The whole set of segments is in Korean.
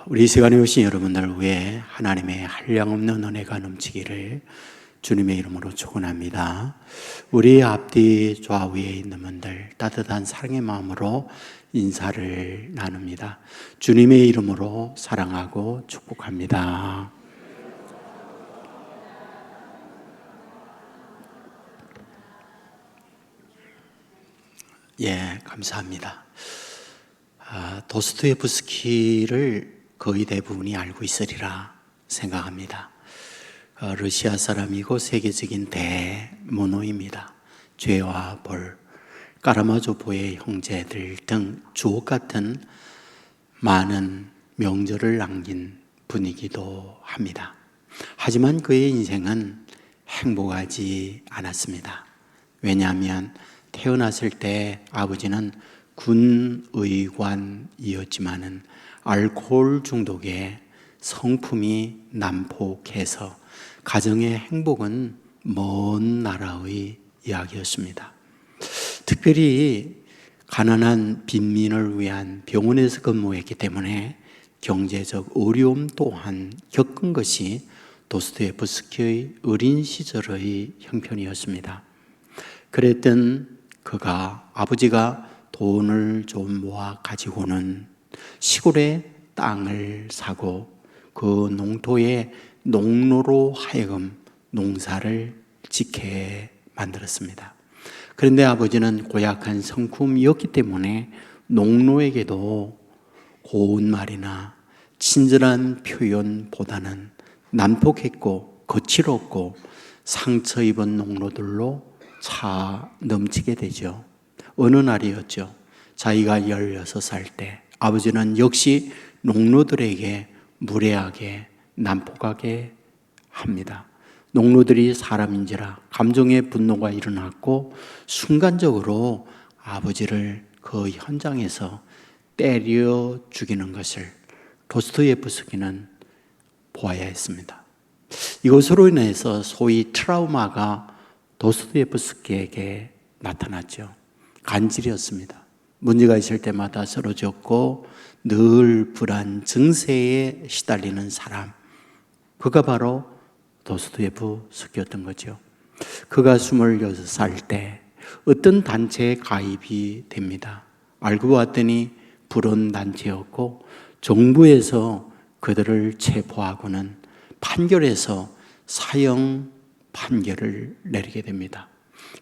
우리 이 시간에 오신 여러분들 위해 하나님의 한량없는 은혜가 넘치기를 주님의 이름으로 축원합니다. 우리 앞뒤 좌우에 있는 분들 따뜻한 사랑의 마음으로 인사를 나눕니다. 주님의 이름으로 사랑하고 축복합니다. 감사합니다. 도스토옙스키를 거의 대부분이 알고 있으리라 생각합니다. 러시아 사람이고 세계적인 대문호입니다. 죄와 벌, 까라마조포의 형제들 등 주옥 같은 많은 명절을 남긴 분이기도 합니다. 하지만 그의 인생은 행복하지 않았습니다. 왜냐하면 태어났을 때 아버지는 군의관이었지만은 알코올 중독에 성품이 난폭해서 가정의 행복은 먼 나라의 이야기였습니다. 특별히 가난한 빈민을 위한 병원에서 근무했기 때문에 경제적 어려움 또한 겪은 것이 도스토옙스키의 어린 시절의 형편이었습니다. 그랬던 그가 아버지가 돈을 좀 모아 가지고는 시골에 땅을 사고 그 농토에 농노로 하여금 농사를 짓게 만들었습니다. 그런데 아버지는 고약한 성품이었기 때문에 농노에게도 고운 말이나 친절한 표현보다는 난폭했고 거칠었고 상처 입은 농노들로 차 넘치게 되죠. 어느 날이었죠. 자기가 16살 때 아버지는 역시 농노들에게 무례하게 난폭하게 합니다. 농노들이 사람인지라 감정의 분노가 일어났고 순간적으로 아버지를 그 현장에서 때려 죽이는 것을 도스토옙스키는 보아야 했습니다. 이것으로 인해서 소위 트라우마가 도스토옙스키에게 나타났죠. 간질이었습니다. 문제가 있을 때마다 쓰러졌고 늘 불안 증세에 시달리는 사람, 그가 바로 도스토옙스키였던 거죠. 그가 26살 때 어떤 단체에 가입이 됩니다. 알고 봤더니 불온단체였고 정부에서 그들을 체포하고는 판결해서 사형 판결을 내리게 됩니다.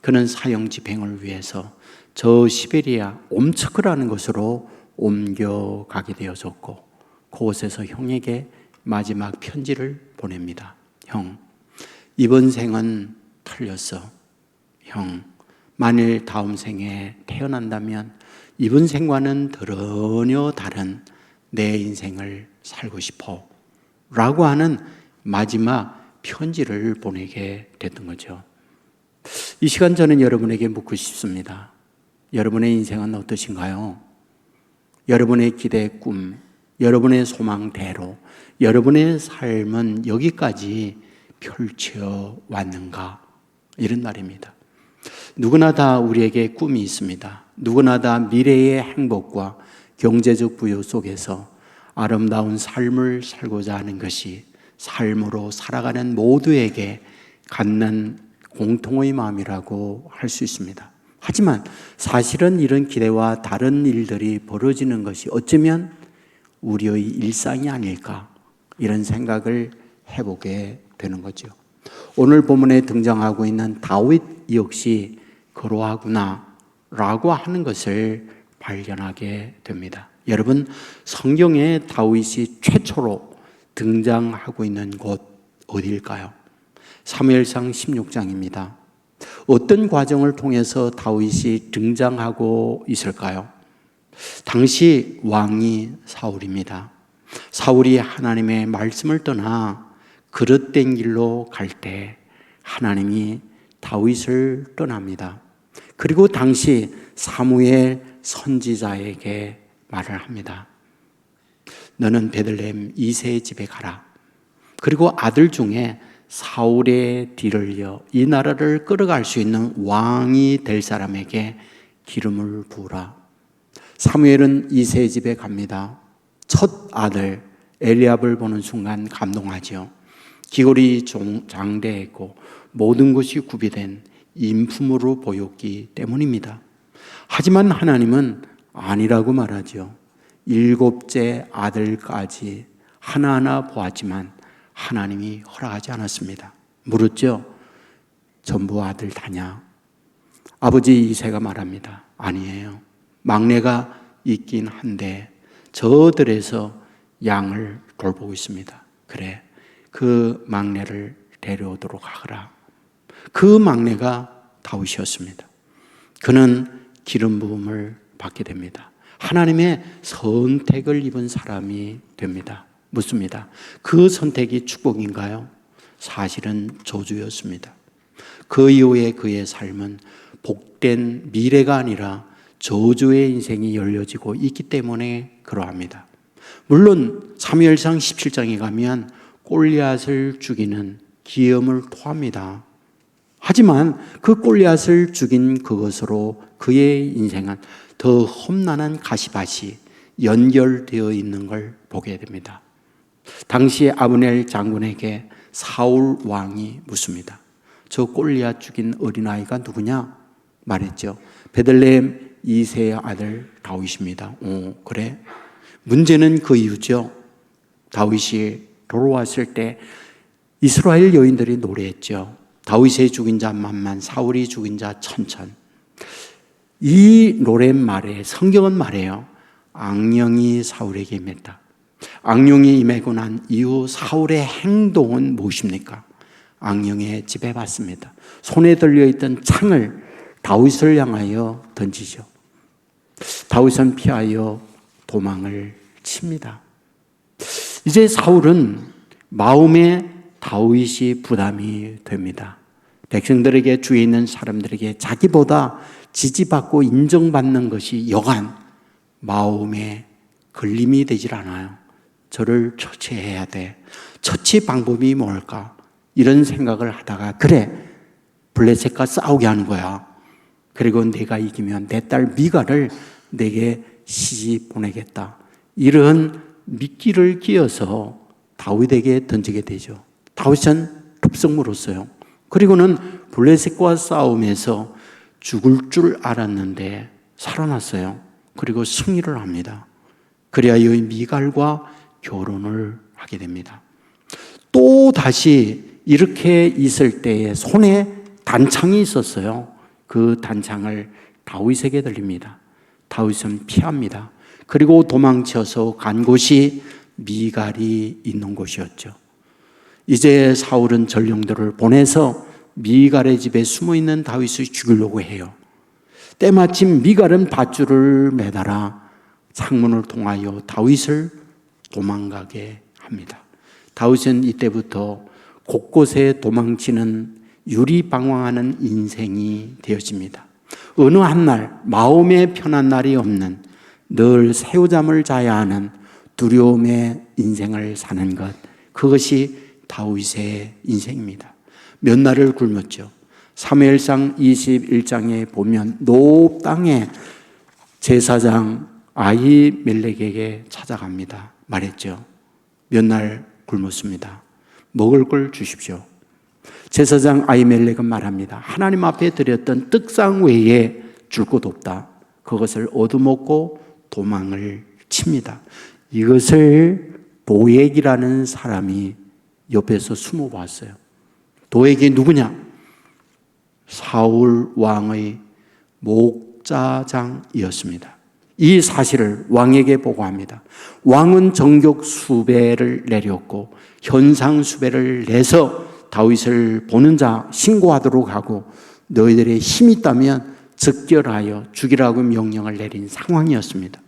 그는 사형 집행을 위해서 저 시베리아 옴츠크라는 곳으로 옮겨가게 되어졌고 그곳에서 형에게 마지막 편지를 보냅니다. 형, 이번 생은 틀렸어. 형, 만일 다음 생에 태어난다면 이번 생과는 전혀 다른 내 인생을 살고 싶어 라고 하는 마지막 편지를 보내게 됐던 거죠. 이 시간 저는 여러분에게 묻고 싶습니다. 여러분의 인생은 어떠신가요? 여러분의 기대, 꿈, 여러분의 소망대로 여러분의 삶은 여기까지 펼쳐왔는가? 이런 말입니다. 누구나 다 우리에게 꿈이 있습니다. 누구나 다 미래의 행복과 경제적 부여 속에서 아름다운 삶을 살고자 하는 것이 삶으로 살아가는 모두에게 갖는 공통의 마음이라고 할 수 있습니다. 하지만 사실은 이런 기대와 다른 일들이 벌어지는 것이 어쩌면 우리의 일상이 아닐까, 이런 생각을 해보게 되는 거죠. 오늘 본문에 등장하고 있는 다윗 역시 그러하구나 라고 하는 것을 발견하게 됩니다. 여러분, 성경에 다윗이 최초로 등장하고 있는 곳 어디일까요? 사무엘상 16장입니다. 어떤 과정을 통해서 다윗이 등장하고 있을까요? 당시 왕이 사울입니다. 사울이 하나님의 말씀을 떠나 그릇된 길로 갈 때 하나님이 다윗을 떠납니다. 그리고 당시 사무엘 선지자에게 말을 합니다. 너는 베들레헴 이새의 집에 가라. 그리고 아들 중에 사울의 뒤를 이어 이 나라를 끌어갈 수 있는 왕이 될 사람에게 기름을 부으라. 사무엘은 이새의 집에 갑니다. 첫 아들 엘리압을 보는 순간 감동하지요. 기골이 장대했고 모든 것이 구비된 인품으로 보였기 때문입니다. 하지만 하나님은 아니라고 말하죠. 7째 아들까지 하나하나 보았지만 하나님이 허락하지 않았습니다. 물었죠. 전부 아들 다냐? 아버지 이새가 말합니다. 아니에요. 막내가 있긴 한데 저들에서 양을 돌보고 있습니다. 그래, 그 막내를 데려오도록 하거라. 그 막내가 다윗이었습니다. 그는 기름 부음을 받게 됩니다. 하나님의 선택을 입은 사람이 됩니다. 묻습니다. 그 선택이 축복인가요? 사실은 저주였습니다. 그 이후에 그의 삶은 복된 미래가 아니라 저주의 인생이 열려지고 있기 때문에 그러합니다. 물론 사무엘상 17장에 가면 골리앗을 죽이는 기염을 토합니다. 하지만 그 골리앗을 죽인 그것으로 그의 인생은 더 험난한 가시밭이 연결되어 있는 걸 보게 됩니다. 당시 아브넬 장군에게 사울 왕이 묻습니다. 저 골리앗 죽인 어린아이가 누구냐? 말했죠. 베들레헴 이새의 아들 다윗입니다. 오, 그래? 문제는 그 이유죠. 다윗이 돌아왔을 때 이스라엘 여인들이 노래했죠. 다윗의 죽인 자 만만, 사울이 죽인 자 천천. 이 노랫말에 성경은 말해요. 악령이 사울에게 임했다. 악령이 임하고 난 이후 사울의 행동은 무엇입니까? 악령의 지배받습니다. 손에 들려있던 창을 다윗을 향하여 던지죠. 다윗은 피하여 도망을 칩니다. 이제 사울은 마음에 다윗이 부담이 됩니다. 백성들에게, 주위에 있는 사람들에게 자기보다 지지받고 인정받는 것이 여간 마음에 걸림이 되질 않아요. 저를 처치해야 돼. 처치 방법이 뭘까? 이런 생각을 하다가 그래, 블레셋과 싸우게 하는 거야. 그리고 내가 이기면 내 딸 미가를 내게 시집 보내겠다. 이런 미끼를 끼어서 다윗에게 던지게 되죠. 다윗은 급성 물었어요. 그리고는 블레셋과 싸움에서 죽을 줄 알았는데 살아났어요. 그리고 승리를 합니다. 그래야 이 미갈과 결혼을 하게 됩니다. 또 다시 이렇게 있을 때에 손에 단창이 있었어요. 그 단창을 다윗에게 들립니다. 다윗은 피합니다. 그리고 도망쳐서 간 곳이 미갈이 있는 곳이었죠. 이제 사울은 전령들을 보내서 미갈의 집에 숨어있는 다윗을 죽이려고 해요. 때마침 미갈은 밧줄을 매달아 창문을 통하여 다윗을 도망가게 합니다. 다윗은 이때부터 곳곳에 도망치는 유리방황하는 인생이 되어집니다. 어느 한날 마음에 편한 날이 없는, 늘 새우잠을 자야 하는 두려움의 인생을 사는 것, 그것이 다윗의 인생입니다. 몇 날을 굶었죠. 사무엘상 21장에 보면 노 땅에 제사장 아히멜렉에게 찾아갑니다. 말했죠. 몇 날 굶었습니다. 먹을 걸 주십시오. 제사장 아히멜렉은 말합니다. 하나님 앞에 드렸던 떡상 외에 줄 것 없다. 그것을 얻어먹고 도망을 칩니다. 이것을 도액이라는 사람이 옆에서 숨어봤어요. 도액이 누구냐? 사울 왕의 목자장이었습니다. 이 사실을 왕에게 보고합니다. 왕은 정격 수배를 내렸고 현상 수배를 내서 다윗을 보는 자 신고하도록 하고 너희들의 힘이 있다면 즉결하여 죽이라고 명령을 내린 상황이었습니다.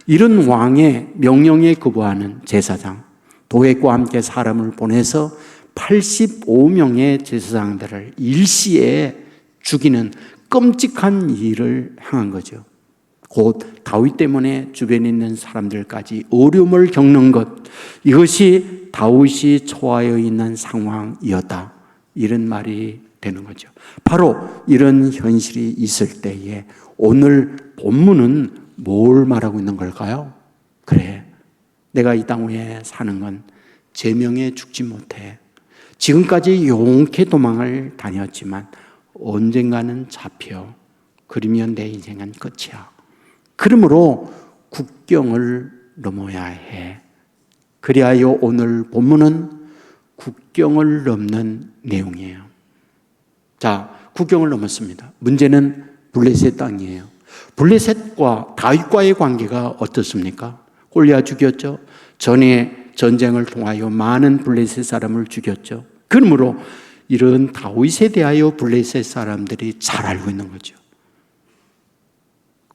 이런 왕의 명령에 거부하는 제사장, 도액과 함께 사람을 보내서 85명의 제사장들을 일시에 죽이는 끔찍한 일을 행한 거죠. 곧 다윗 때문에 주변에 있는 사람들까지 어려움을 겪는 것, 이것이 다윗이 처하여 있는 상황이었다. 이런 말이 되는 거죠. 바로 이런 현실이 있을 때에 오늘 본문은 뭘 말하고 있는 걸까요? 그래, 내가 이 땅 위에 사는 건 제명에 죽지 못해. 지금까지 용케 도망을 다녔지만 언젠가는 잡혀. 그러면 내 인생은 끝이야. 그러므로 국경을 넘어야 해. 그리하여 오늘 본문은 국경을 넘는 내용이에요. 자, 국경을 넘었습니다. 문제는 블레셋 땅이에요. 블레셋과 다윗과의 관계가 어떻습니까? 골리앗 죽였죠. 전에 전쟁을 통하여 많은 블레셋 사람을 죽였죠. 그러므로 이런 다윗에 대하여 블레셋 사람들이 잘 알고 있는 거죠.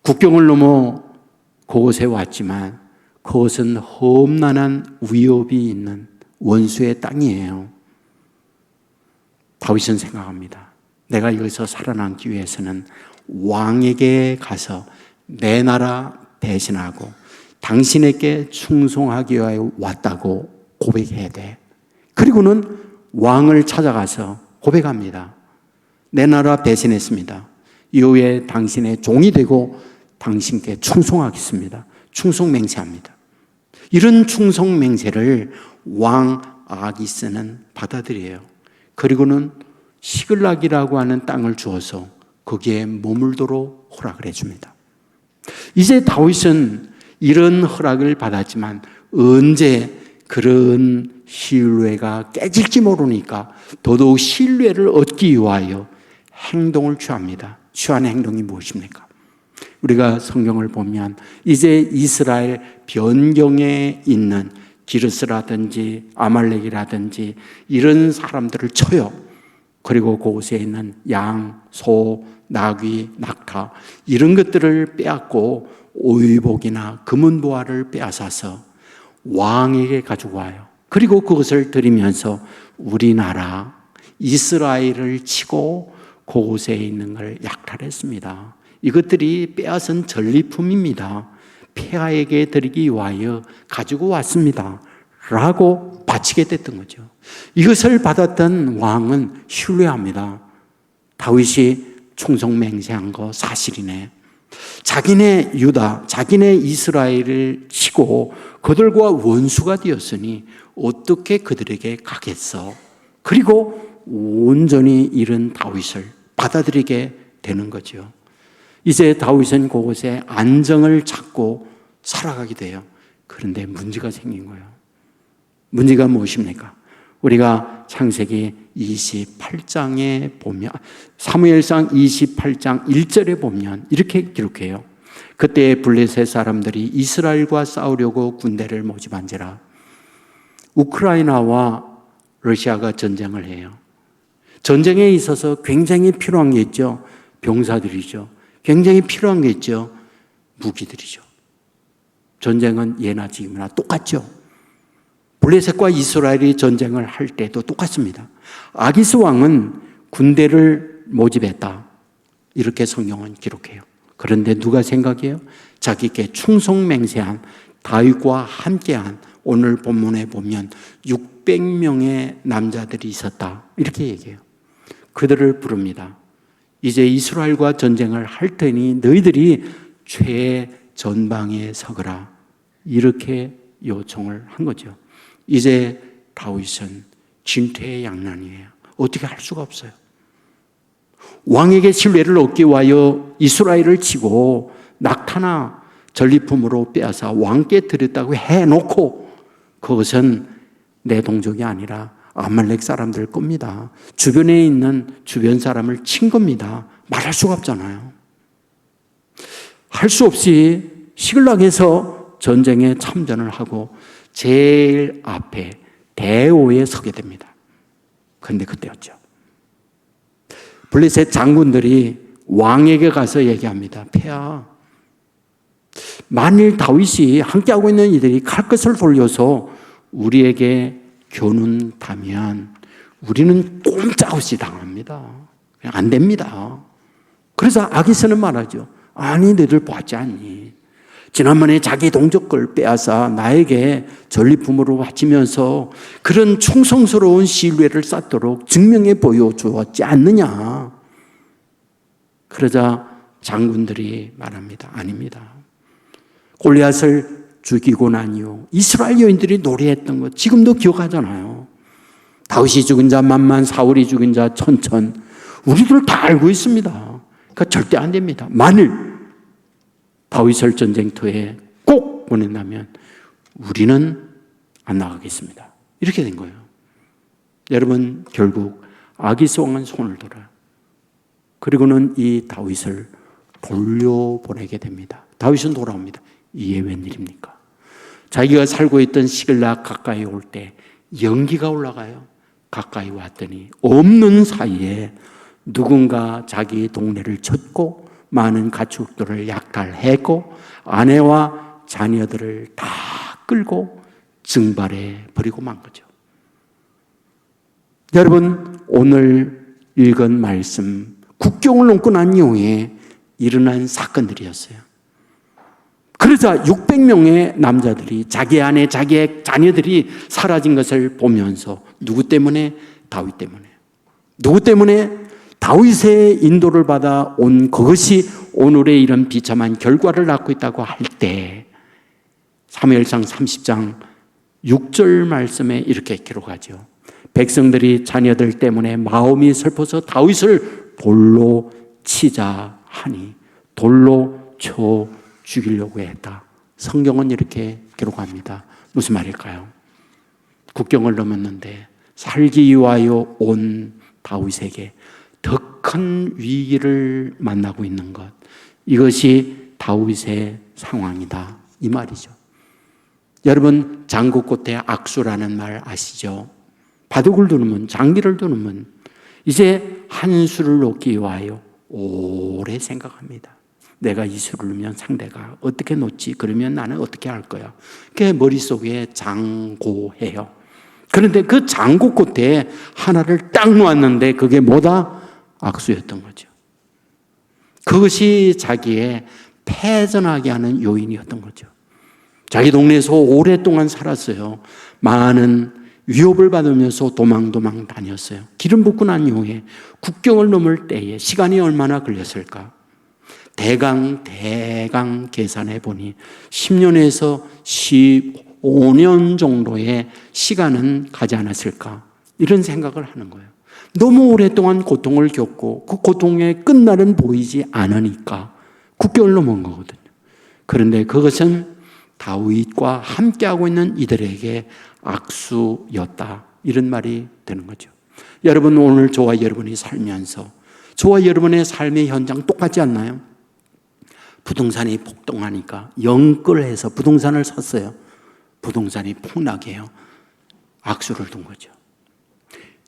국경을 넘어 그곳에 왔지만 그것은 험난한 위협이 있는 원수의 땅이에요. 다윗은 생각합니다. 내가 여기서 살아남기 위해서는 왕에게 가서 내 나라 대신하고 당신에게 충성하기 위하여 왔다고 고백해야 돼. 그리고는 왕을 찾아가서 고백합니다. 내 나라 대신했습니다. 이후에 당신의 종이 되고 당신께 충성하겠습니다. 충성맹세합니다. 이런 충성맹세를 왕 아기스는 받아들여요. 그리고는 시글락이라고 하는 땅을 주어서 거기에 머물도록 허락을 해줍니다. 이제 다윗은 이런 허락을 받았지만 언제 그런 신뢰가 깨질지 모르니까 더더욱 신뢰를 얻기 위하여 행동을 취합니다. 취한 행동이 무엇입니까? 우리가 성경을 보면 이제 이스라엘 변경에 있는 기르스라든지 아말렉이라든지 이런 사람들을 쳐요. 그리고 그곳에 있는 양, 소, 나귀, 낙타 이런 것들을 빼앗고 오이복이나 금은보화를 빼앗아서 왕에게 가지고 와요. 그리고 그것을 드리면서 우리나라 이스라엘을 치고 그곳에 있는 걸 약탈했습니다. 이것들이 빼앗은 전리품입니다. 폐하에게 드리기 위하여 가지고 왔습니다. 라고 바치게 됐던 거죠. 이것을 받았던 왕은 신뢰합니다. 다윗이 충성맹세한 거 사실이네. 자기네 유다, 자기네 이스라엘을 치고 그들과 원수가 되었으니 어떻게 그들에게 가겠어? 그리고 온전히 이런 다윗을 받아들이게 되는 거죠. 이제 다윗은 그곳에 안정을 찾고 살아가게 돼요. 그런데 문제가 생긴 거예요. 문제가 무엇입니까? 우리가 창세기 28장에 보면 사무엘상 28장 1절에 보면 이렇게 기록해요. 그때 블레셋 사람들이 이스라엘과 싸우려고 군대를 모집한지라. 우크라이나와 러시아가 전쟁을 해요. 전쟁에 있어서 굉장히 필요한 게 있죠. 병사들이죠. 굉장히 필요한 게 있죠. 무기들이죠. 전쟁은 예나 지금이나 똑같죠. 블레셋과 이스라엘이 전쟁을 할 때도 똑같습니다. 아기스 왕은 군대를 모집했다. 이렇게 성경은 기록해요. 그런데 누가 생각해요? 자기께 충성맹세한 다윗과 함께한 오늘 본문에 보면 600명의 남자들이 있었다. 이렇게 얘기해요. 그들을 부릅니다. 이제 이스라엘과 전쟁을 할 테니 너희들이 최전방에 서거라. 이렇게 요청을 한 거죠. 이제 다윗은 진퇴양난이에요. 어떻게 할 수가 없어요. 왕에게 신뢰를 얻기 위하여 이스라엘을 치고 낙타나 전리품으로 빼앗아 왕께 드렸다고 해놓고 그것은 내 동족이 아니라 아말렉 사람들 겁니다. 주변에 있는 주변 사람을 친 겁니다. 말할 수가 없잖아요. 할 수 없이 시글락에서 전쟁에 참전을 하고 제일 앞에 대오에 서게 됩니다. 그런데 그때였죠. 블레셋 장군들이 왕에게 가서 얘기합니다. 폐하, 만일 다윗이 함께하고 있는 이들이 칼 것을 돌려서 우리에게 겨눈다면 우리는 꼼짝없이 당합니다. 그냥 안 됩니다. 그래서 아기스는 말하죠. 아니 너희들 보았지 않니? 지난번에 자기 동족 걸 빼앗아 나에게 전리품으로 바치면서 그런 충성스러운 신뢰를 쌓도록 증명해 보여주었지 않느냐. 그러자 장군들이 말합니다. 아닙니다. 골리앗을 죽이고 난 이후 이스라엘 여인들이 노래했던 것 지금도 기억하잖아요. 다윗이 죽은 자 만만, 사울이 죽은 자 천천. 우리들 다 알고 있습니다. 그러니까 절대 안 됩니다. 만일 다윗을 전쟁터에 꼭 보낸다면 우리는 안 나가겠습니다. 이렇게 된 거예요. 여러분, 결국 아기스 왕은 손을 들어요. 그리고는 이 다윗을 돌려보내게 됩니다. 다윗은 돌아옵니다. 이게 웬일입니까? 자기가 살고 있던 시글락 가까이 올 때 연기가 올라가요. 가까이 왔더니 없는 사이에 누군가 자기 동네를 쳤고 많은 가축들을 약탈했고 아내와 자녀들을 다 끌고 증발해 버리고 만 거죠. 여러분, 오늘 읽은 말씀 국경을 넘고 난 이후에 일어난 사건들이었어요. 그러자 600명의 남자들이 자기 아내, 자기의 자녀들이 사라진 것을 보면서 누구 때문에? 다윗 때문에. 누구 때문에? 다윗의 인도를 받아 온 그것이 오늘의 이런 비참한 결과를 낳고 있다고 할 때 사무엘상 30장 6절 말씀에 이렇게 기록하죠. 백성들이 자녀들 때문에 마음이 슬퍼서 다윗을 돌로 치자 하니 돌로 쳐 죽이려고 했다. 성경은 이렇게 기록합니다. 무슨 말일까요? 국경을 넘었는데 살기 위하여 온 다윗에게 더 큰 위기를 만나고 있는 것, 이것이 다윗의 상황이다, 이 말이죠. 여러분, 장구꽃에 악수라는 말 아시죠? 바둑을 두르면, 장기를 두르면 이제 한 수를 놓기 위하여 오래 생각합니다. 내가 이 수를 놓으면 상대가 어떻게 놓지? 그러면 나는 어떻게 할 거야? 그게 머릿속에 장고해요. 그런데 그 장구꽃에 하나를 딱 놓았는데 그게 뭐다? 악수였던 거죠. 그것이 자기의 패전하게 하는 요인이었던 거죠. 자기 동네에서 오랫동안 살았어요. 많은 위협을 받으면서 도망 다녔어요. 기름 붓고 난 이후에 국경을 넘을 때에 시간이 얼마나 걸렸을까? 대강 계산해 보니 10년에서 15년 정도의 시간은 가지 않았을까? 이런 생각을 하는 거예요. 너무 오랫동안 고통을 겪고 그 고통의 끝날은 보이지 않으니까 국경을 넘은 거거든요. 그런데 그것은 다윗과 함께하고 있는 이들에게 악수였다, 이런 말이 되는 거죠. 여러분, 오늘 저와 여러분이 살면서 저와 여러분의 삶의 현장 똑같지 않나요? 부동산이 폭등하니까 영끌해서 부동산을 샀어요. 부동산이 폭락해요. 악수를 둔 거죠.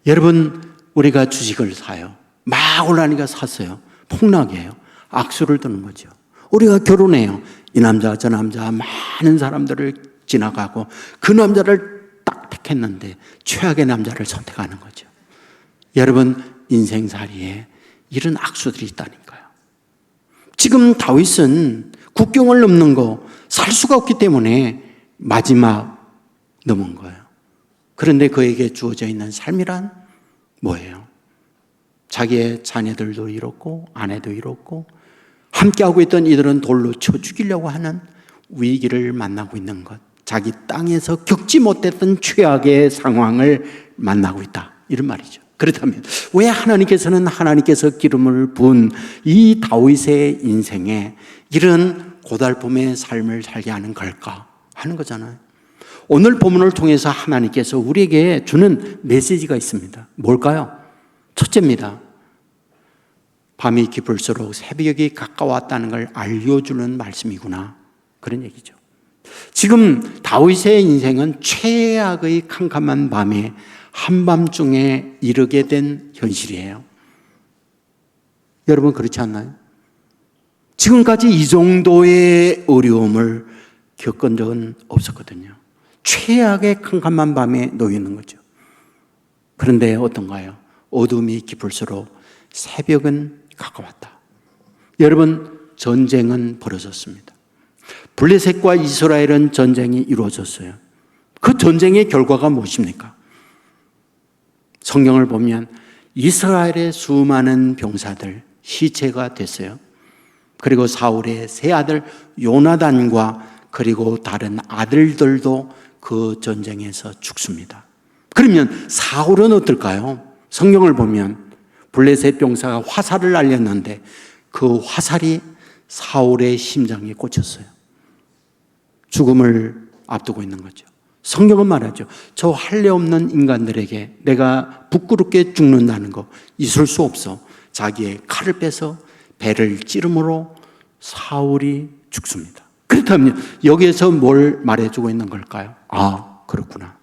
여러분, 우리가 주식을 사요. 막 올라가니까 샀어요. 폭락해요. 악수를 두는 거죠. 우리가 결혼해요. 이 남자 저 남자 많은 사람들을 지나가고 그 남자를 딱 택했는데 최악의 남자를 선택하는 거죠. 여러분, 인생살이에 이런 악수들이 있다니까요. 지금 다윗은 국경을 넘는 거 살 수가 없기 때문에 마지막 넘은 거예요. 그런데 그에게 주어져 있는 삶이란 뭐예요? 자기의 자녀들도 잃었고 아내도 잃었고 함께하고 있던 이들은 돌로 쳐 죽이려고 하는 위기를 만나고 있는 것, 자기 땅에서 겪지 못했던 최악의 상황을 만나고 있다, 이런 말이죠. 그렇다면 왜 하나님께서 기름을 부은 이 다윗의 인생에 이런 고달픔의 삶을 살게 하는 걸까 하는 거잖아요. 오늘 본문을 통해서 하나님께서 우리에게 주는 메시지가 있습니다. 뭘까요? 첫째입니다. 밤이 깊을수록 새벽이 가까웠다는 걸 알려주는 말씀이구나, 그런 얘기죠. 지금 다윗의 인생은 최악의 캄캄한 밤에 한밤중에 이르게 된 현실이에요. 여러분, 그렇지 않나요? 지금까지 이 정도의 어려움을 겪은 적은 없었거든요. 최악의 캄캄한 밤에 놓여 있는 거죠. 그런데 어떤가요? 어둠이 깊을수록 새벽은 가까웠다. 여러분, 전쟁은 벌어졌습니다. 블레셋과 이스라엘은 전쟁이 이루어졌어요. 그 전쟁의 결과가 무엇입니까? 성경을 보면 이스라엘의 수많은 병사들 시체가 됐어요. 그리고 사울의 세 아들 요나단과 그리고 다른 아들들도 그 전쟁에서 죽습니다. 그러면 사울은 어떨까요? 성경을 보면 블레셋 병사가 화살을 날렸는데 그 화살이 사울의 심장에 꽂혔어요. 죽음을 앞두고 있는 거죠. 성경은 말하죠. 저 할례 없는 인간들에게 내가 부끄럽게 죽는다는 거 있을 수 없어. 자기의 칼을 빼서 배를 찌름으로 사울이 죽습니다. 그렇다면 여기에서 뭘 말해주고 있는 걸까요? 아, 그렇구나.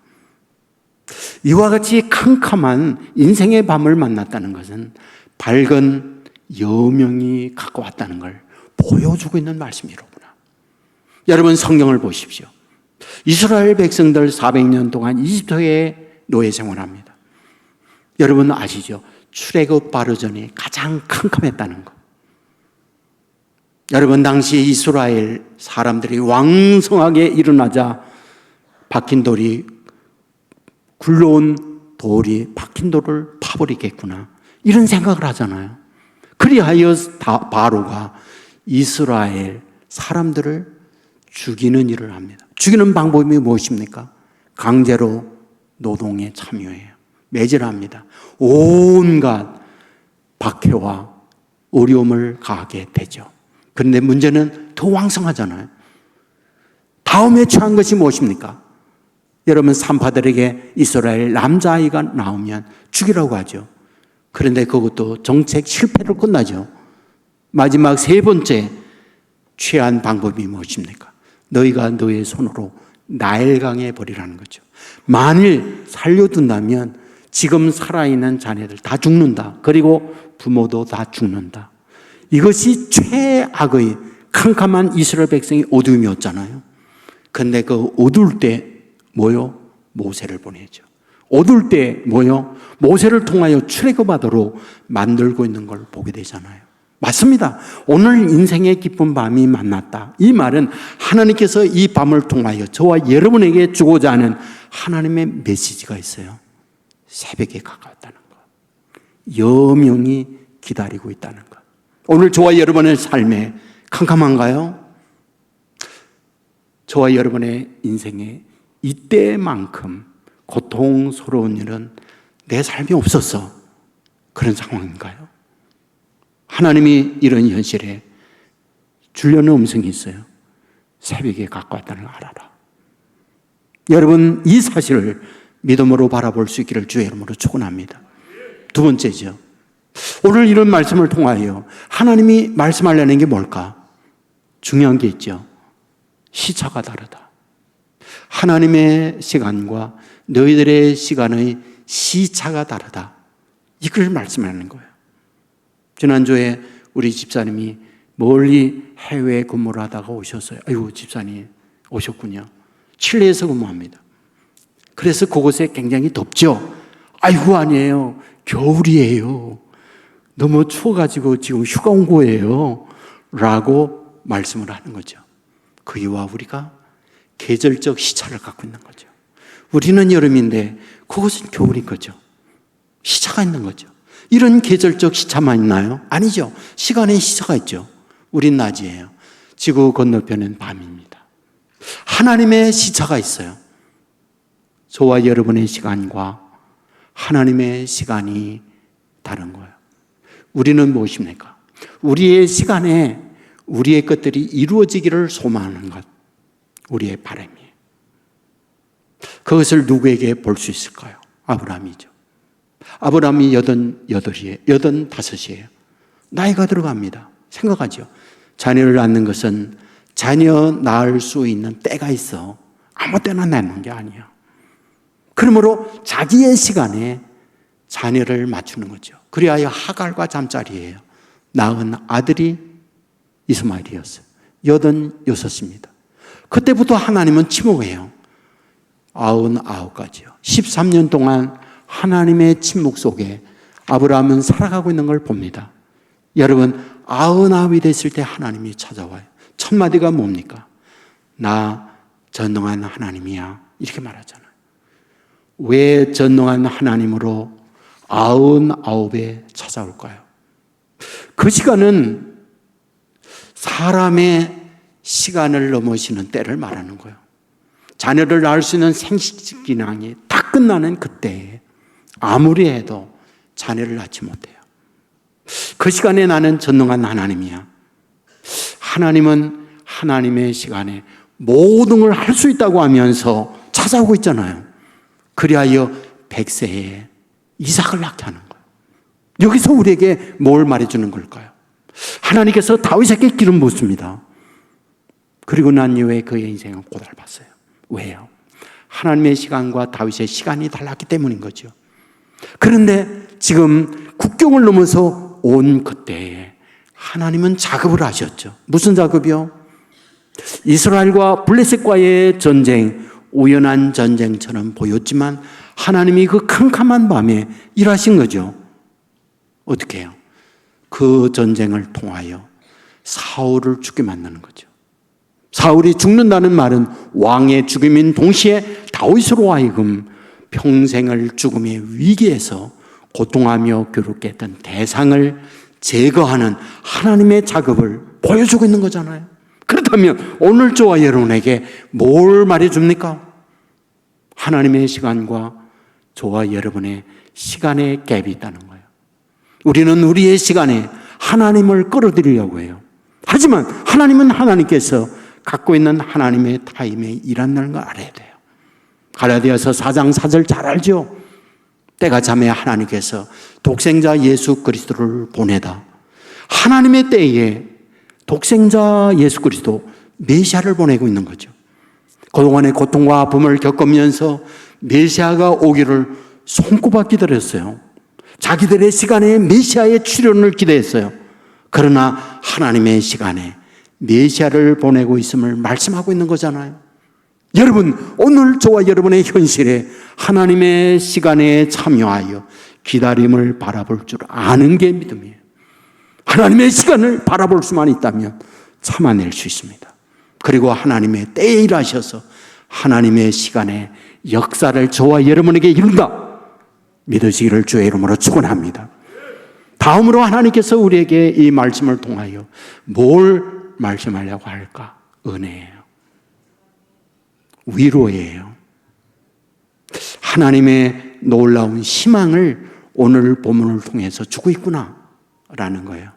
이와 같이 캄캄한 인생의 밤을 만났다는 것은 밝은 여명이 가까웠다는 걸 보여주고 있는 말씀이로구나. 여러분 성경을 보십시오. 이스라엘 백성들 400년 동안 이집트에 노예 생활합니다. 여러분 아시죠? 출애굽 바로 전에 가장 캄캄했다는 것. 여러분 당시 이스라엘 사람들이 왕성하게 일어나자 박힌 돌이 굴러온 돌이 박힌 돌을 파버리겠구나 이런 생각을 하잖아요. 그리하여 바로가 이스라엘 사람들을 죽이는 일을 합니다. 죽이는 방법이 무엇입니까? 강제로 노동에 참여해요. 매질합니다. 온갖 박해와 어려움을 가하게 되죠. 그런데 문제는 더 왕성하잖아요. 다음에 처한 것이 무엇입니까? 여러분 산파들에게 이스라엘 남자아이가 나오면 죽이라고 하죠. 그런데 그것도 정책 실패로 끝나죠. 마지막 세 번째 취한 방법이 무엇입니까? 너희가 너의 손으로 나일강에 버리라는 거죠. 만일 살려둔다면 지금 살아있는 자네들 다 죽는다. 그리고 부모도 다 죽는다. 이것이 최악의 캄캄한 이스라엘 백성의 어둠이었잖아요. 그런데 그 어두울 때 뭐요? 모세를 보내죠. 어두울 때 뭐요? 모세를 통하여 출애굽하도록 만들고 있는 걸 보게 되잖아요. 맞습니다. 오늘 인생의 기쁜 밤이 만났다. 이 말은 하나님께서 이 밤을 통하여 저와 여러분에게 주고자 하는 하나님의 메시지가 있어요. 새벽에 가까웠다는 것. 여명이 기다리고 있다는 것. 오늘 저와 여러분의 삶에 캄캄한가요? 저와 여러분의 인생에 이때만큼 고통스러운 일은 내 삶이 없었어. 그런 상황인가요? 하나님이 이런 현실에 주려는 음성이 있어요. 새벽에 가까웠다는 걸 알아라. 여러분 이 사실을 믿음으로 바라볼 수 있기를 주의 이름으로 축원합니다. 두 번째죠. 오늘 이런 말씀을 통하여 하나님이 말씀하려는 게 뭘까? 중요한 게 있죠. 시차가 다르다. 하나님의 시간과 너희들의 시간의 시차가 다르다. 이걸 말씀하는 거예요. 지난주에 우리 집사님이 멀리 해외 근무를 하다가 오셨어요. 아이고 집사님 오셨군요. 칠레에서 근무합니다. 그래서 그곳에 굉장히 덥죠. 아이고 아니에요. 겨울이에요. 너무 추워가지고 지금 휴가 온 거예요. 라고 말씀을 하는 거죠. 그이와 우리가 계절적 시차를 갖고 있는 거죠. 우리는 여름인데 그것은 겨울인 거죠. 시차가 있는 거죠. 이런 계절적 시차만 있나요? 아니죠. 시간의 시차가 있죠. 우린 낮이에요. 지구 건너편은 밤입니다. 하나님의 시차가 있어요. 저와 여러분의 시간과 하나님의 시간이 다른 거예요. 우리는 무엇입니까? 우리의 시간에 우리의 것들이 이루어지기를 소망하는 것, 우리의 바람이에요. 그것을 누구에게 볼 수 있을까요? 아브라함이죠. 아브라함이 85이에요. 나이가 들어갑니다. 생각하죠. 자녀를 낳는 것은 자녀 낳을 수 있는 때가 있어. 아무 때나 낳는 게 아니야. 그러므로 자기의 시간에 자녀를 맞추는 거죠. 그리하여 하갈과 잠자리예요. 낳은 아들이 이스마엘이었어요. 86입니다. 그때부터 하나님은 침묵해요. 99까지요. 13년 동안 하나님의 침묵 속에 아브라함은 살아가고 있는 걸 봅니다. 여러분 99이 됐을 때 하나님이 찾아와요. 첫 마디가 뭡니까? 나 전능한 하나님이야. 이렇게 말하잖아요. 왜 전능한 하나님으로 99에 찾아올까요? 그 시간은 사람의 시간을 넘으시는 때를 말하는 거예요. 자녀를 낳을 수 있는 생식 기능이 다 끝나는 그때에 아무리 해도 자녀를 낳지 못해요. 그 시간에 나는 전능한 하나님이야. 하나님은 하나님의 시간에 모든 걸 할 수 있다고 하면서 찾아오고 있잖아요. 그리하여 100세에 이삭을 낳게 하는 거예요. 여기서 우리에게 뭘 말해주는 걸까요? 하나님께서 다윗에게 기름 붓습니다. 그리고 난 이후에 그의 인생은 고달팠어요. 왜요? 하나님의 시간과 다윗의 시간이 달랐기 때문인 거죠. 그런데 지금 국경을 넘어서 온 그때에 하나님은 작업을 하셨죠. 무슨 작업이요? 이스라엘과 블레셋과의 전쟁, 우연한 전쟁처럼 보였지만 하나님이 그 캄캄한 밤에 일하신 거죠. 어떻게 해요? 그 전쟁을 통하여 사울을 죽게 만드는 거죠. 사울이 죽는다는 말은 왕의 죽음인 동시에 다윗으로 하여금 평생을 죽음의 위기에서 고통하며 괴롭게 했던 대상을 제거하는 하나님의 작업을 보여주고 있는 거잖아요. 그렇다면 오늘 저와 여러분에게 뭘 말해줍니까? 하나님의 시간과 저와 여러분의 시간의 갭이 있다는 거예요. 우리는 우리의 시간에 하나님을 끌어들이려고 해요. 하지만 하나님은 하나님께서 갖고 있는 하나님의 타임에 일한다는 걸 알아야 돼요. 갈라디아서 4장 4절 잘 알죠? 때가 참에 하나님께서 독생자 예수 그리스도를 보내다 하나님의 때에 독생자 예수 그리스도 메시아를 보내고 있는 거죠. 그동안의 고통과 아픔을 겪으면서 메시아가 오기를 손꼽아 기다렸어요. 자기들의 시간에 메시아의 출현을 기대했어요. 그러나 하나님의 시간에 메시아를 보내고 있음을 말씀하고 있는 거잖아요. 여러분, 오늘 저와 여러분의 현실에 하나님의 시간에 참여하여 기다림을 바라볼 줄 아는 게 믿음이에요. 하나님의 시간을 바라볼 수만 있다면 참아낼 수 있습니다. 그리고 하나님의 때에 일하셔서 하나님의 시간에 역사를 저와 여러분에게 이룬다 믿으시기를 주의 이름으로 축원합니다. 다음으로 하나님께서 우리에게 이 말씀을 통하여 뭘 말씀하려고 할까? 은혜예요. 위로예요. 하나님의 놀라운 희망을 오늘 본문을 통해서 주고 있구나 라는 거예요.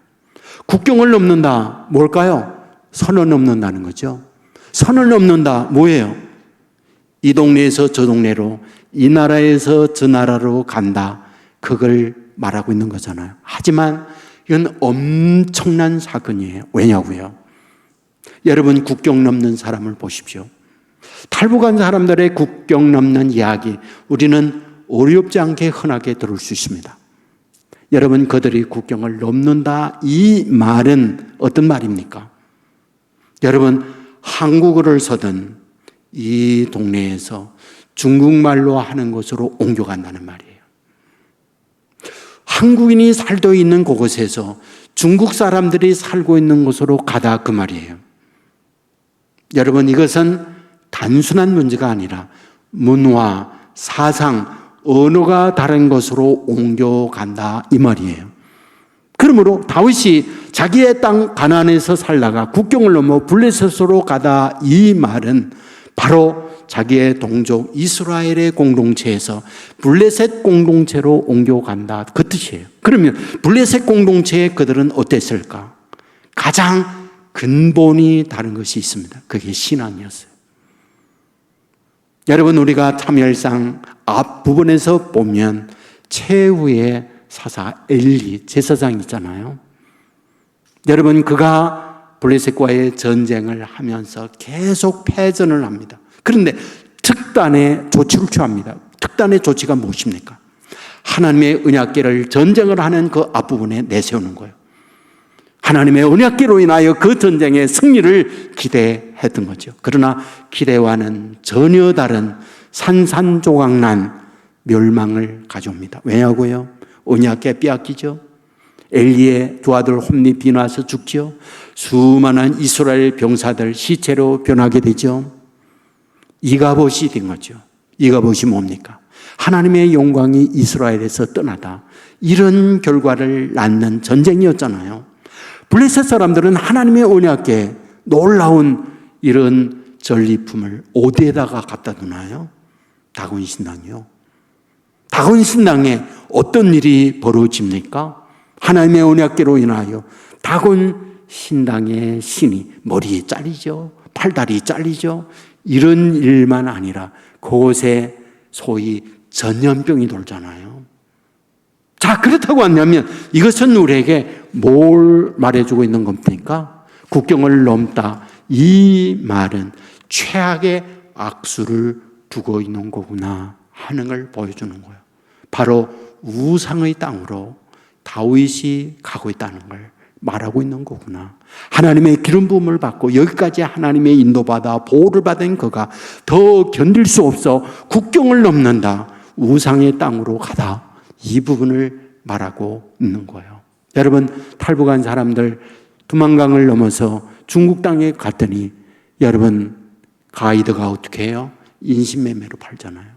국경을 넘는다 뭘까요? 선을 넘는다는 거죠. 선을 넘는다 뭐예요? 이 동네에서 저 동네로, 이 나라에서 저 나라로 간다, 그걸 말하고 있는 거잖아요. 하지만 이건 엄청난 사건이에요. 왜냐고요? 여러분, 국경 넘는 사람을 보십시오. 탈북한 사람들의 국경 넘는 이야기, 우리는 어렵지 않게 흔하게 들을 수 있습니다. 여러분, 그들이 국경을 넘는다, 이 말은 어떤 말입니까? 여러분, 한국어를 쓰던 이 동네에서 중국말로 하는 곳으로 옮겨간다는 말이에요. 한국인이 살고 있는 그곳에서 중국 사람들이 살고 있는 곳으로 가다, 그 말이에요. 여러분, 이것은 단순한 문제가 아니라 문화, 사상, 언어가 다른 곳으로 옮겨간다, 이 말이에요. 그러므로 다윗이 자기의 땅 가나안에서 살다가 국경을 넘어 블레셋으로 가다, 이 말은 바로 자기의 동족 이스라엘의 공동체에서 블레셋 공동체로 옮겨간다, 그 뜻이에요. 그러면 블레셋 공동체에 그들은 어땠을까? 가장 근본이 다른 것이 있습니다. 그게 신앙이었어요. 여러분, 우리가 참여일상 앞부분에서 보면 최후의 사사 엘리 제사장 있잖아요. 여러분, 그가 블레셋과의 전쟁을 하면서 계속 패전을 합니다. 그런데 특단의 조치를 취합니다. 특단의 조치가 무엇입니까? 하나님의 언약궤를 전쟁을 하는 그 앞부분에 내세우는 거예요. 하나님의 언약궤로 인하여 그 전쟁의 승리를 기대했던 거죠. 그러나 기대와는 전혀 다른 산산조각난 멸망을 가져옵니다. 왜냐고요? 언약궤 빼앗기죠. 엘리의 두 아들 홈리 비나서 죽죠. 수많은 이스라엘 병사들 시체로 변하게 되죠. 이가봇이 된 거죠. 이가봇이 뭡니까? 하나님의 영광이 이스라엘에서 떠나다, 이런 결과를 낳는 전쟁이었잖아요. 블레셋 사람들은 하나님의 언약궤 놀라운 이런 전리품을 어디에다가 갖다 두나요? 다곤 신당이요. 다곤 신당에 어떤 일이 벌어집니까? 하나님의 언약궤로 인하여 다곤 신당의 신이 머리에 잘리죠. 팔다리 잘리죠. 이런 일만 아니라 그곳에 소위 전염병이 돌잖아요. 자, 그렇다고 한다면 이것은 우리에게 뭘 말해주고 있는 겁니까? 국경을 넘다. 이 말은 최악의 악수를 두고 있는 거구나 하는 걸 보여주는 거예요. 바로 우상의 땅으로 다윗이 가고 있다는 걸 말하고 있는 거구나. 하나님의 기름 부음을 받고 여기까지 하나님의 인도받아 보호를 받은 그가 더 견딜 수 없어 국경을 넘는다. 우상의 땅으로 가다. 이 부분을 말하고 있는 거예요. 여러분, 탈북한 사람들 두만강을 넘어서 중국 땅에 갔더니 여러분, 가이드가 어떻게 해요? 인신매매로 팔잖아요.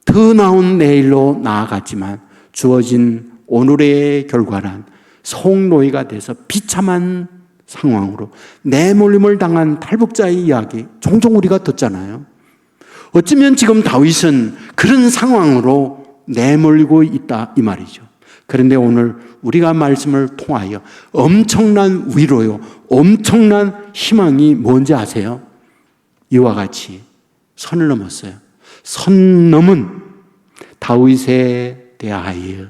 더 나은 내일로 나아갔지만 주어진 오늘의 결과란 성노예가 돼서 비참한 상황으로 내몰림을 당한 탈북자의 이야기 종종 우리가 듣잖아요. 어쩌면 지금 다윗은 그런 상황으로 내몰리고 있다 이 말이죠. 그런데 오늘 우리가 말씀을 통하여 엄청난 위로요, 엄청난 희망이 뭔지 아세요? 이와 같이 선을 넘었어요. 선 넘은 다윗에 대하여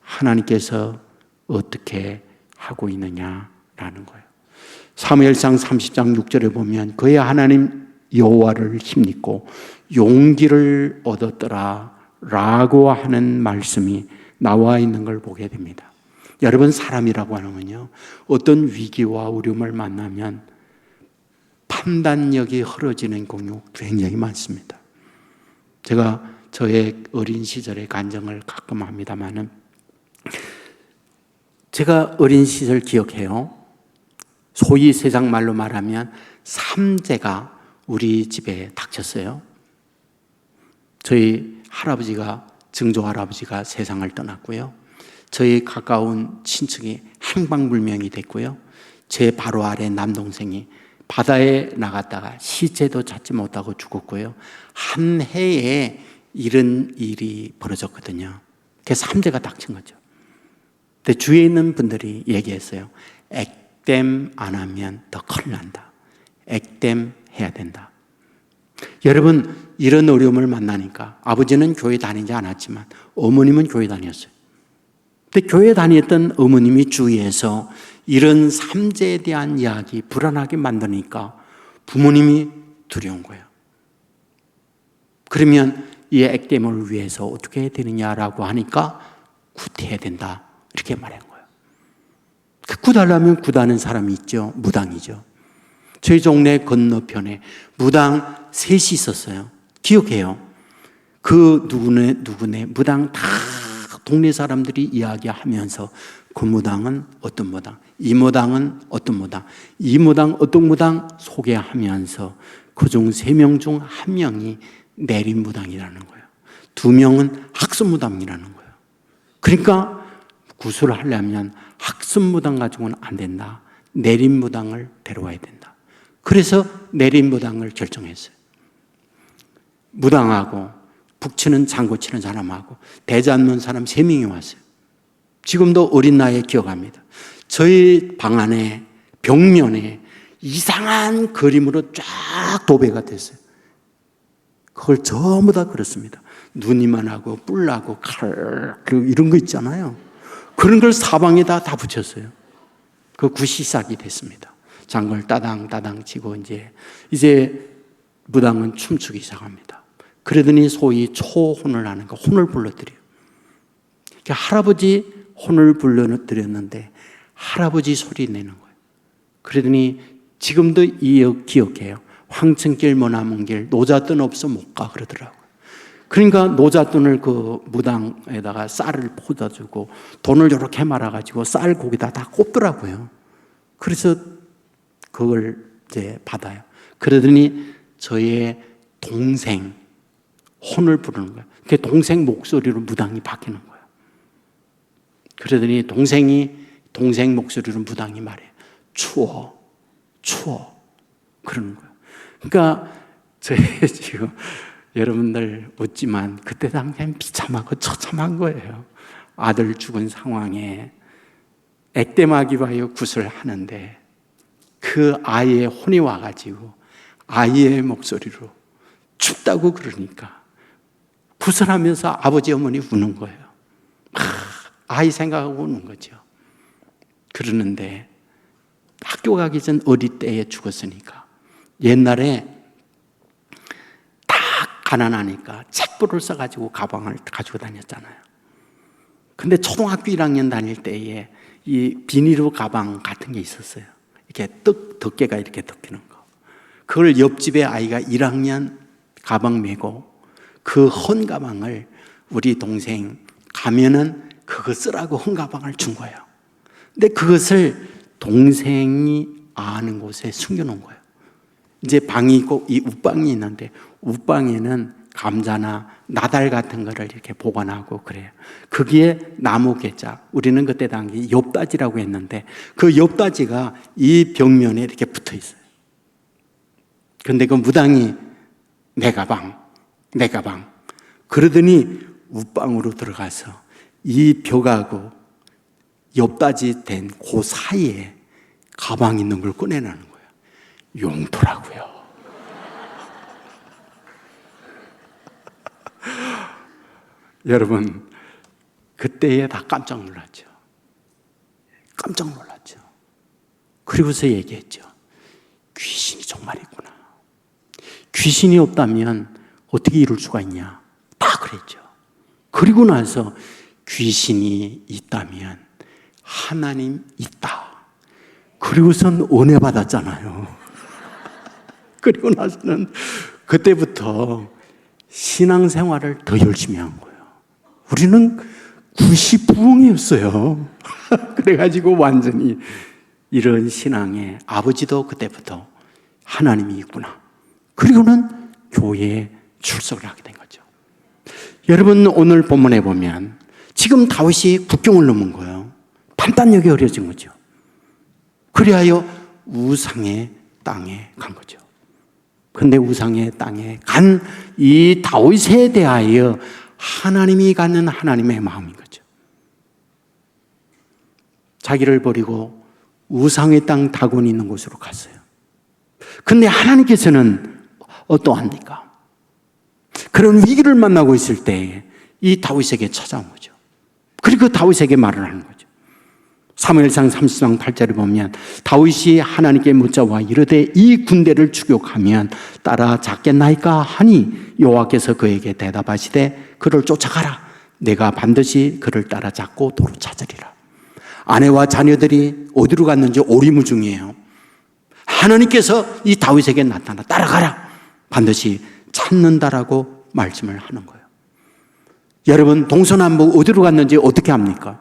하나님께서 어떻게 하고 있느냐라는 거예요. 사무엘상 30장 6절에 보면 그의 하나님 여호와를 힘입고 용기를 얻었더라 라고 하는 말씀이 나와 있는 걸 보게 됩니다. 여러분, 사람이라고 하는 건요, 어떤 위기와 어려움을 만나면 판단력이 흐려지는 경우 굉장히 많습니다. 제가 저의 어린 시절의 간증을 가끔 합니다만은 제가 어린 시절 기억해요. 소위 세상 말로 말하면 삼재가 우리 집에 닥쳤어요. 저희 할아버지가, 증조 할아버지가 세상을 떠났고요. 저희 가까운 친척이 행방불명이 됐고요. 제 바로 아래 남동생이 바다에 나갔다가 시체도 찾지 못하고 죽었고요. 한 해에 이런 일이 벌어졌거든요. 그래서 삼재가 닥친 거죠. 근데 주위에 있는 분들이 얘기했어요. 액땜 안 하면 더 큰일 난다. 액땜 해야 된다. 여러분, 이런 어려움을 만나니까 아버지는 교회 다니지 않았지만 어머님은 교회 다녔어요. 근데 교회 다녔던 어머님이 주위에서 이런 삼재에 대한 이야기 불안하게 만드니까 부모님이 두려운 거예요. 그러면 이 액땜을 위해서 어떻게 해야 되느냐라고 하니까 굿해야 된다 이렇게 말한 거예요. 그 굿하려면 굿하는 사람이 있죠. 무당이죠. 저희 동네 건너편에 무당 셋이 있었어요. 기억해요. 그 누구네 무당 다 동네 사람들이 이야기하면서 그 무당은 어떤 무당, 이 무당은 어떤 무당, 이 무당 어떤 무당 소개하면서 그중 3명 중 1명이 내림무당이라는 거예요. 2명은 학습무당이라는 거예요. 그러니까 구술을 하려면 학습무당 가지고는 안 된다. 내림무당을 데려와야 된다. 그래서 내림무당을 결정했어요. 무당하고 북치는 장구 치는 사람하고 대자 않는 사람 3명이 왔어요. 지금도 어린 나이에 기억합니다. 저희 방 안에 벽면에 이상한 그림으로 쫙 도배가 됐어요. 그걸 전부 다 그렸습니다. 눈이만하고 뿔나고 칼 이런 거 있잖아요. 그런 걸 사방에다 다 붙였어요. 그 굿이 시작이 됐습니다. 장걸 따당 치고 이제 무당은 춤추기 시작합니다. 그러더니 소위 초혼을 하는 거, 혼을 불러드려요. 할아버지 혼을 불러드렸는데 할아버지 소리 내는 거예요. 그러더니 지금도 기억해요. 황천길 머나먼 길 노잣돈 없어 못 가 그러더라고요. 그러니까 노잣돈을 그 무당에다가 쌀을 퍼다주고 돈을 이렇게 말아가지고 쌀 고기다 다 꼽더라고요. 그래서 그걸 이제 받아요. 그러더니 저의 동생 혼을 부르는 거예요. 그 동생 목소리로 무당이 바뀌는 거예요. 그러더니 동생 목소리로 무당이 말해요. 추워. 추워. 그러는 거예요. 그러니까 저희 지금 여러분들 웃지만 그때 당시엔 비참하고 처참한 거예요. 아들 죽은 상황에 액땜하기와요 굿을 하는데 그 아이의 혼이 와가지고 아이의 목소리로 춥다고 그러니까 굿을 하면서 아버지 어머니 우는 거예요. 아이 생각하고 우는 거죠. 그러는데 학교 가기 전 어릴 때에 죽었으니까 옛날에 다 가난하니까 책보를 써가지고 가방을 가지고 다녔잖아요. 근데 초등학교 1학년 다닐 때에 이 비닐로 가방 같은 게 있었어요. 이렇게 덮개가 이렇게 덮이는 거. 그걸 옆집에 아이가 1학년 가방 메고 그 헌 가방을 우리 동생 가면은 그거 쓰라고 헌 가방을 준 거예요. 근데 그것을 동생이 아는 곳에 숨겨놓은 거예요. 이제 방이 있고 이 웃방이 있는데 웃방에는 감자나 나달 같은 거를 이렇게 보관하고 그래요. 거기에 나무 괴짜, 우리는 그때 당시 엽다지라고 했는데 그 엽다지가 이 벽면에 이렇게 붙어 있어요. 근데 그 무당이 내 가방 그러더니 웃방으로 들어가서 이 벽하고 엽다지 된 그 사이에 가방 있는 걸 꺼내라는 거예요. 용토라고요. 여러분, 그때에 다 깜짝 놀랐죠. 깜짝 놀랐죠. 그리고서 얘기했죠. 귀신이 정말 있구나. 귀신이 없다면 어떻게 이룰 수가 있냐. 다 그랬죠. 그리고 나서 귀신이 있다면 하나님 있다. 그리고선 은혜 받았잖아요. 그리고 나서는 그때부터 신앙생활을 더 열심히 한 거예요. 우리는 구시부엉이었어요. 그래가지고 완전히 이런 신앙에 아버지도 그때부터 하나님이 있구나. 그리고는 교회에 출석을 하게 된 거죠. 여러분 오늘 본문에 보면 지금 다윗이 국경을 넘은 거예요. 판단력이 어려진 거죠. 그리하여 우상의 땅에 간 거죠. 그런데 우상의 땅에 간 이 다윗에 대하여 하나님이 갖는 하나님의 마음인 거죠. 자기를 버리고 우상의 땅 다곤이 있는 곳으로 갔어요. 그런데 하나님께서는 어떠합니까? 그런 위기를 만나고 있을 때 이 다윗에게 찾아온 거죠. 그리고 다윗에게 말을 하는 거죠. 사무엘상 30장 8절에 보면 다윗이 하나님께 묻자와 이르되 이 군대를 추격하면 따라 잡겠나이까 하니 여호와께서 그에게 대답하시되 그를 쫓아가라. 내가 반드시 그를 따라 잡고 도로 찾으리라. 아내와 자녀들이 어디로 갔는지 오리무중이에요. 하나님께서 이 다윗에게 나타나 따라가라. 반드시 찾는다라고 말씀을 하는 거예요. 여러분 동서남북 어디로 갔는지 어떻게 합니까?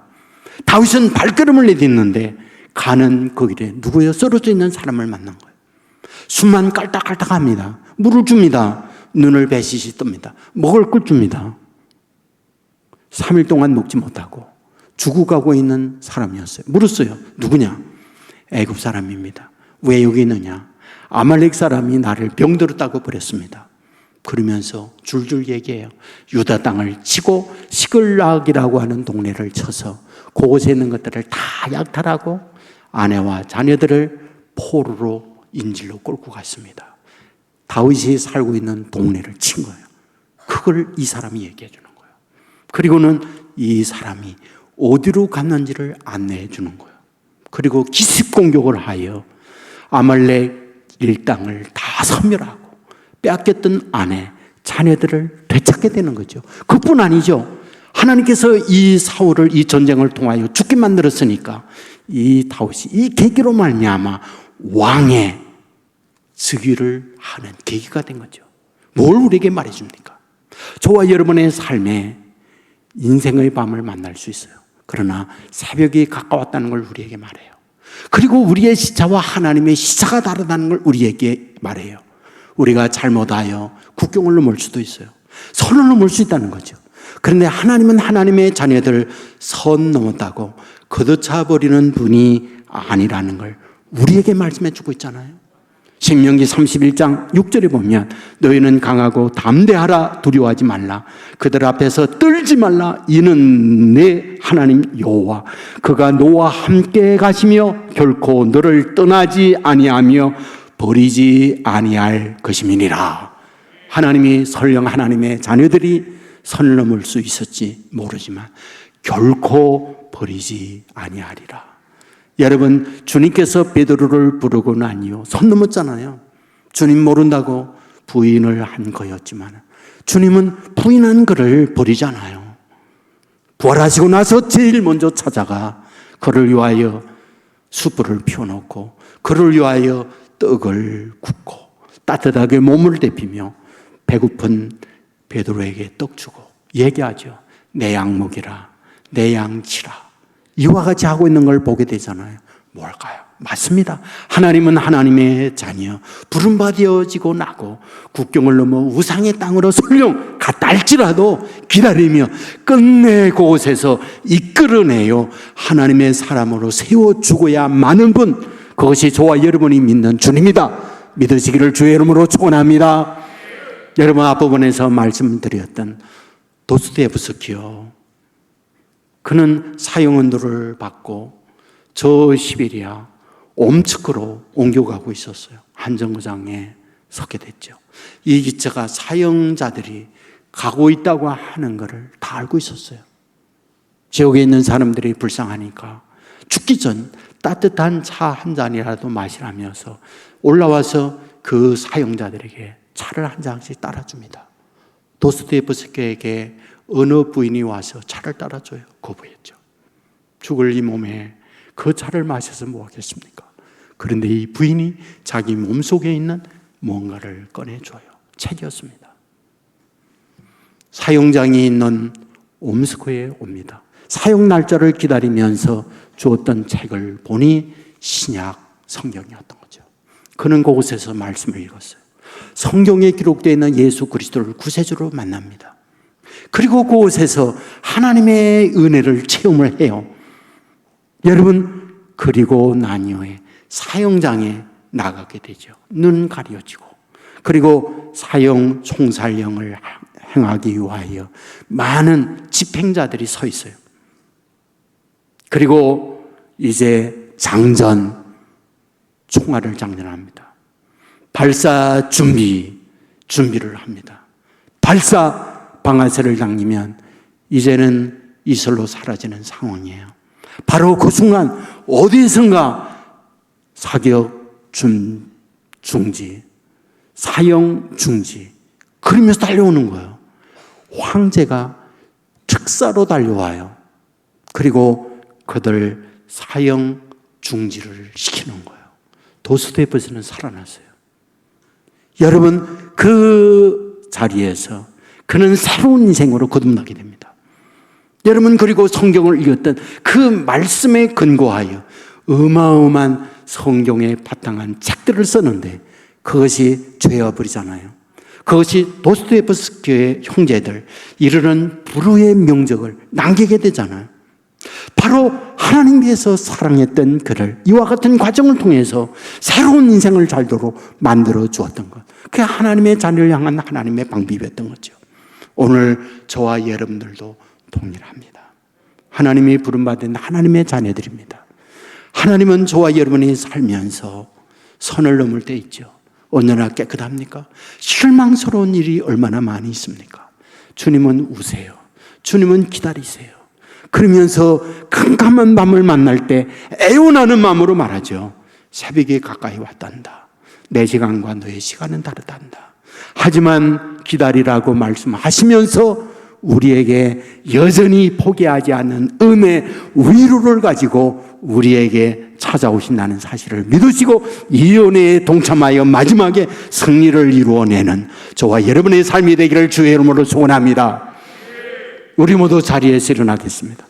다윗은 발걸음을 내딛는데 가는 그 길에 누구요? 쓰러져 있는 사람을 만난 거예요. 숨만 깔딱깔딱합니다. 물을 줍니다. 눈을 배시시 뜹니다. 먹을 걸 줍니다. 3일 동안 먹지 못하고 죽어가고 있는 사람이었어요. 물었어요. 누구냐? 애굽 사람입니다. 왜 여기 있느냐? 아말렉 사람이 나를 병들었다고 그랬습니다. 그러면서 줄줄 얘기해요. 유다 땅을 치고 시글락이라고 하는 동네를 쳐서 그곳에 있는 것들을 다 약탈하고 아내와 자녀들을 포로로 인질로 끌고 갔습니다. 다윗이 살고 있는 동네를 친 거예요. 그걸 이 사람이 얘기해 주는 거예요. 그리고는 이 사람이 어디로 갔는지를 안내해 주는 거예요. 그리고 기습 공격을 하여 아말렉 일당을 다 섬멸하고 빼앗겼던 아내, 자녀들을 되찾게 되는 거죠. 그뿐 아니죠. 하나님께서 이 사울을 이 전쟁을 통하여 죽게 만들었으니까 이 다윗이 이 계기로 말미암아 왕의 즉위를 하는 계기가 된 거죠. 뭘 우리에게 말해줍니까? 저와 여러분의 삶에 인생의 밤을 만날 수 있어요. 그러나 새벽이 가까웠다는 걸 우리에게 말해요. 그리고 우리의 시차와 하나님의 시차가 다르다는 걸 우리에게 말해요. 우리가 잘못하여 국경을 넘을 수도 있어요. 선을 넘을 수 있다는 거죠. 그런데 하나님은 하나님의 자녀들 선 넘었다고 걷어차 버리는 분이 아니라는 걸 우리에게 말씀해 주고 있잖아요. 신명기 31장 6절에 보면 너희는 강하고 담대하라 두려워하지 말라 그들 앞에서 떨지 말라 이는 내 하나님 여호와 그가 너와 함께 가시며 결코 너를 떠나지 아니하며 버리지 아니할 것임이니라. 하나님이 설령 하나님의 자녀들이 선을 넘을 수 있었지 모르지만 결코 버리지 아니하리라. 여러분, 주님께서 베드로를 부르고 나니요 선 넘었잖아요. 주님 모른다고 부인을 한 거였지만 주님은 부인한 그를 버리잖아요. 부활하시고 나서 제일 먼저 찾아가 그를 위하여 숯불을 피워놓고 그를 위하여 떡을 굽고 따뜻하게 몸을 데피며 배고픈 베드로에게 떡 주고 얘기하죠. 내 양 먹이라, 내 양 치라. 이와 같이 하고 있는 걸 보게 되잖아요. 뭘까요? 맞습니다. 하나님은 하나님의 자녀, 부름받아지고 나고 국경을 넘어 우상의 땅으로 설령 갔다 할지라도 기다리며 끝내 그곳에서 이끌어내요 하나님의 사람으로 세워주고야 마는 분, 그것이 저와 여러분이 믿는 주님이다. 믿으시기를 주의 이름으로 축원합니다. 여러분, 앞부분에서 말씀드렸던 도스토옙스키요, 그는 사형언도를 받고 저 시베리아 옴츠크로 옮겨가고 있었어요. 한정거장에 서게 됐죠. 이 기차가 사형자들이 가고 있다고 하는 것을 다 알고 있었어요. 지옥에 있는 사람들이 불쌍하니까 죽기 전 따뜻한 차 한 잔이라도 마시라면서 올라와서 그 사형자들에게 차를 한 잔씩 따라줍니다. 도스토옙스키에게 어느 부인이 와서 차를 따라줘요. 거부했죠. 죽을 이 몸에 그 차를 마셔서 뭐 하겠습니까? 그런데 이 부인이 자기 몸속에 있는 뭔가를 꺼내줘요. 책이었습니다. 사형장이 있는 옴스크에 옵니다. 사형 날짜를 기다리면서 주었던 책을 보니 신약 성경이었던 거죠. 그는 그곳에서 말씀을 읽었어요. 성경에 기록되어 있는 예수 그리스도를 구세주로 만납니다. 그리고 그곳에서 하나님의 은혜를 체험을 해요. 여러분, 그리고 난 이후에 사형장에 나가게 되죠. 눈 가려지고. 그리고 사형 총살령을 행하기 위하여 많은 집행자들이 서 있어요. 그리고 이제 총알을 장전합니다. 발사 준비를 합니다. 발사 방아쇠를 당기면 이제는 이슬로 사라지는 상황이에요. 바로 그 순간 어디선가 사격 중지, 사형 중지, 그러면서 달려오는 거예요. 황제가 특사로 달려와요. 그리고 그들 사형 중지를 시키는 거예요. 도스토옙스키는 살아났어요. 여러분, 그 자리에서 그는 새로운 인생으로 거듭나게 됩니다. 여러분, 그리고 성경을 읽었던 그 말씀에 근거하여 어마어마한 성경에 바탕한 책들을 썼는데 그것이 죄어버리잖아요. 그것이 도스토옙스키의 형제들 이르는 불후의 명적을 남기게 되잖아요. 바로 하나님께서 사랑했던 그를 이와 같은 과정을 통해서 새로운 인생을 살도록 만들어 주었던 것, 그게 하나님의 자녀를 향한 하나님의 방법이었던 거죠. 오늘 저와 여러분들도 동일합니다. 하나님이 부름받은 하나님의 자녀들입니다. 하나님은 저와 여러분이 살면서 선을 넘을 때 있죠. 언제나 깨끗합니까? 실망스러운 일이 얼마나 많이 있습니까? 주님은 우세요. 주님은 기다리세요. 그러면서 캄캄한 밤을 만날 때 애원하는 마음으로 말하죠. 새벽이 가까이 왔단다. 내 시간과 너의 시간은 다르단다. 하지만 기다리라고 말씀하시면서 우리에게 여전히 포기하지 않는 은혜, 위로를 가지고 우리에게 찾아오신다는 사실을 믿으시고 이 은혜에 동참하여 마지막에 승리를 이루어내는 저와 여러분의 삶이 되기를 주의 이름으로 소원합니다. 우리 모두 자리에서 일어나겠습니다.